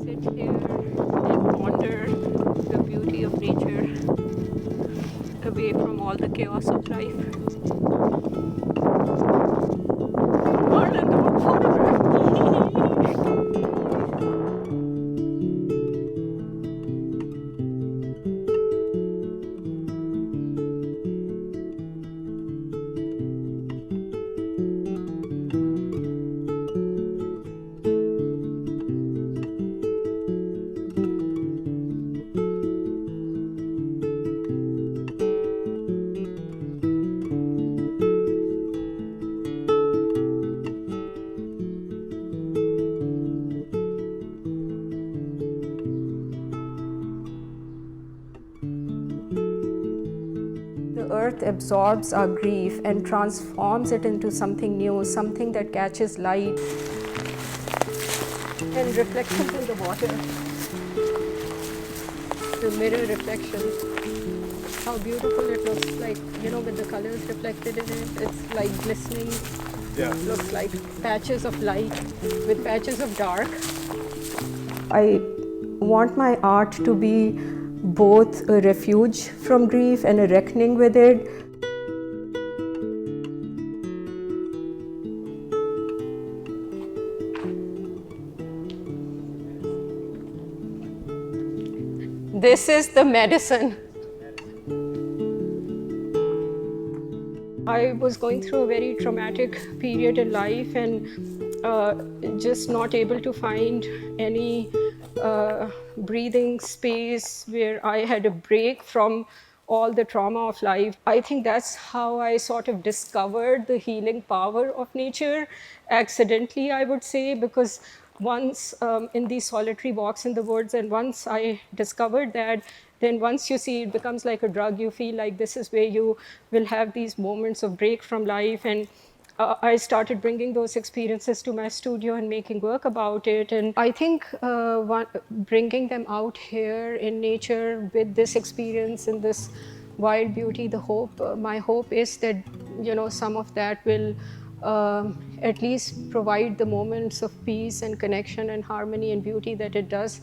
Sit here and ponder the beauty of nature away from all the chaos of life. Marlon, don't photograph me. The earth absorbs our grief and transforms it into something new, something that catches light and reflects into the water. The mirror reflection, how beautiful it looks like, with the colors reflected in it. It's like glistening. Yeah. It looks like patches of light with patches of dark. I want my art to be both a refuge from grief and a reckoning with it. This is the medicine. I was going through a very traumatic period in life and just not able to find any breathing space where I had a break from all the trauma of life. I think that's how I sort of discovered the healing power of nature, accidentally, I would say, because once in these solitary walks in the woods, and once I discovered that, then once you see it becomes like a drug, you feel like this is where you will have these moments of break from life. And I started bringing those experiences to my studio and making work about it. And I think bringing them out here in nature with this experience and this wild beauty, my hope is that, some of that will at least provide the moments of peace and connection and harmony and beauty that it does.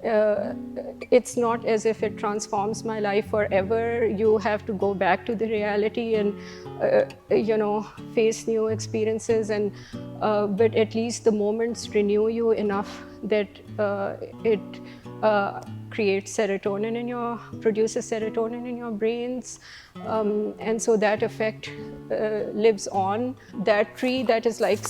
It's not as if it transforms my life forever. You have to go back to the reality and, face new experiences. But at least the moments renew you enough that it produces serotonin in your brains. And so that effect lives on. That tree that is like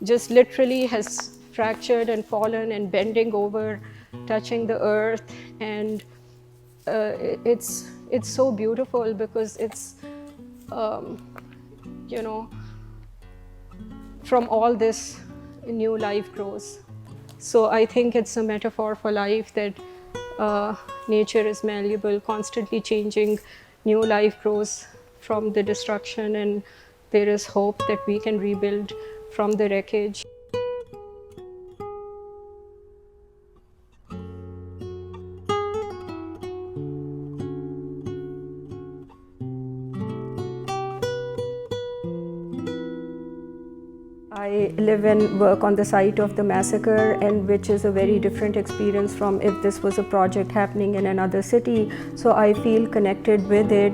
just literally has fractured and fallen and bending over, touching the earth, and it's so beautiful because it's from all this new life grows. So I think it's a metaphor for life, that nature is malleable, constantly changing. New life grows from the destruction, and there is hope that we can rebuild from the wreckage. I live and work on the site of the massacre, and which is a very different experience from if this was a project happening in another city. So I feel connected with it.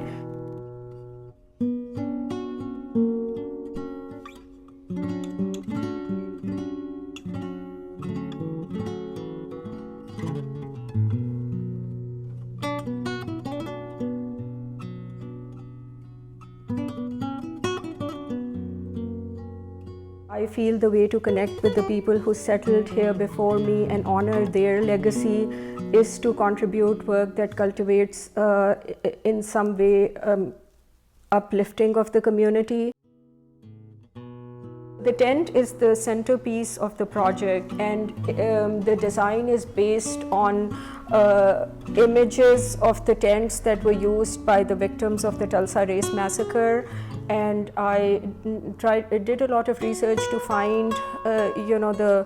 I feel the way to connect with the people who settled here before me and honor their legacy is to contribute work that cultivates in some way uplifting of the community. The tent is the centerpiece of the project, and the design is based on images of the tents that were used by the victims of the Tulsa Race Massacre. and I did a lot of research to find, the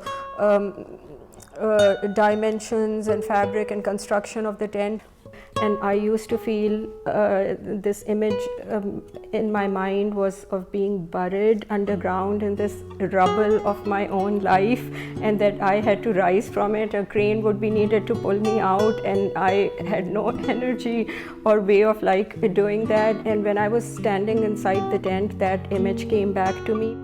dimensions and fabric and construction of the tent. And I used to feel this image in my mind was of being buried underground in this rubble of my own life, and that I had to rise from it. A crane would be needed to pull me out, and I had no energy or way of doing that. And when I was standing inside the tent, that image came back to me.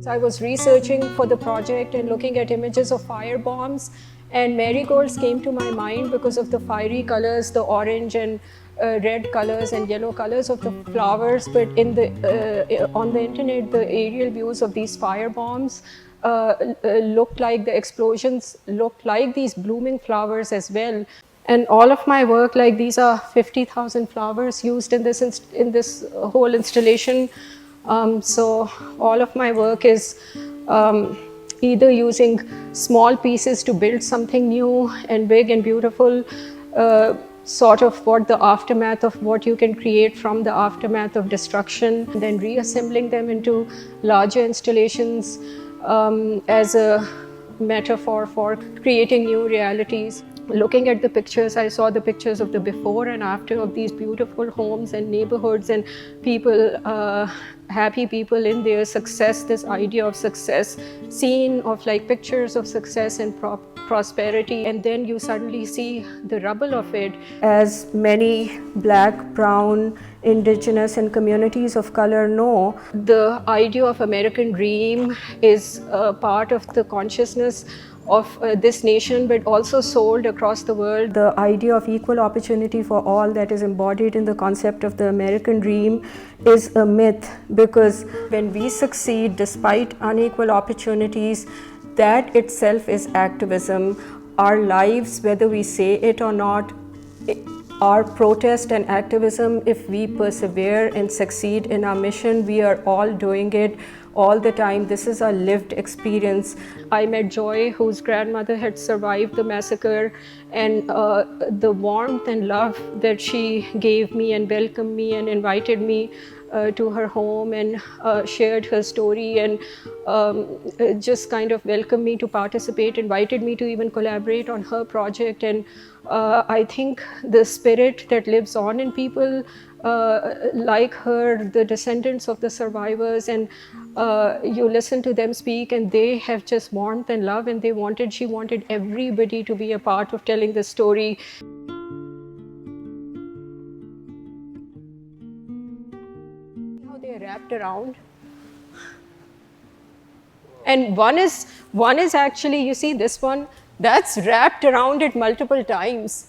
So I was researching for the project and looking at images of fire bombs, and marigolds came to my mind because of the fiery colors, the orange and red colors and yellow colors of the flowers. But in the on the internet, the aerial views of these fire bombs looked like the explosions looked like these blooming flowers as well. And all of my work, like these are 50,000 flowers used in this whole installation. So all of my work is either using small pieces to build something new and big and beautiful, sort of what the aftermath of what you can create from the aftermath of destruction, and then reassembling them into larger installations as a metaphor for creating new realities. Looking at the pictures, I saw the pictures of the before and after of these beautiful homes and neighborhoods and people, happy people in their success, this idea of success, scene of pictures of success and prosperity, and then you suddenly see the rubble of it. As many black, brown, indigenous and communities of color know, the idea of American dream is a part of the consciousness of this nation, but also sold across the world. The idea of equal opportunity for all that is embodied in the concept of the American dream is a myth, because when we succeed despite unequal opportunities, that itself is activism. Our lives, whether we say it or not, are protest and activism. If we persevere and succeed in our mission, we are all doing it all the time. This is a lived experience. I met Joy, whose grandmother had survived the massacre, and the warmth and love that she gave me and welcomed me and invited me to her home and shared her story and just kind of welcomed me to participate, invited me to even collaborate on her project. And I think the spirit that lives on in people like her, the descendants of the survivors, and you listen to them speak and they have just warmth and love, and she wanted everybody to be a part of telling the story. How they are wrapped around. And one is actually, you see this one, that's wrapped around it multiple times.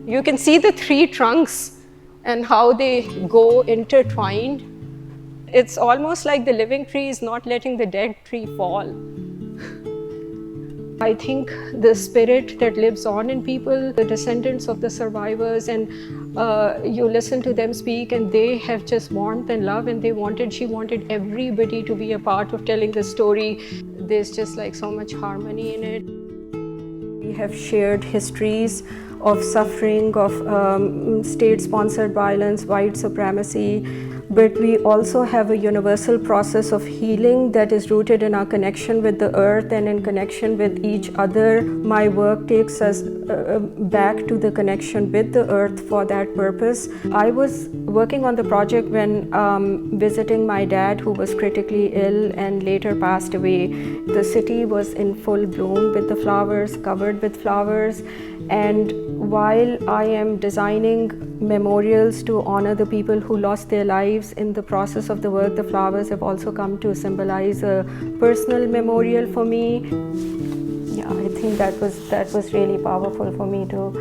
You can see the three trunks and how they go intertwined. It's almost like the living tree is not letting the dead tree fall. I think the spirit that lives on in people, the descendants of the survivors, and you listen to them speak and they have just warmth and love, and she wanted everybody to be a part of telling the story. There's just so much harmony in it. We have shared histories of suffering, of state-sponsored violence, white supremacy, but we also have a universal process of healing that is rooted in our connection with the earth and in connection with each other. My work takes us back to the connection with the earth for that purpose. I was working on the project when visiting my dad, who was critically ill and later passed away. The city was in full bloom with the flowers, covered with flowers, and while I am designing memorials to honor the people who lost their lives in the process of the work, the flowers have also come to symbolize a personal memorial for me. Yeah, I think that was really powerful for me to,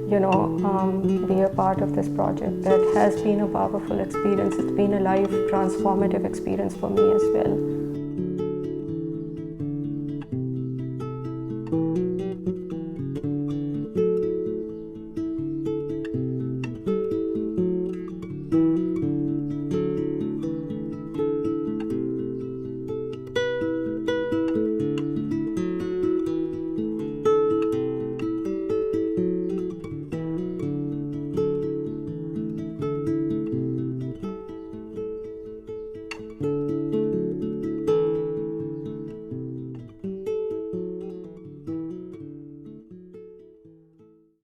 be a part of this project. That has been a powerful experience. It's been a life transformative experience for me as well.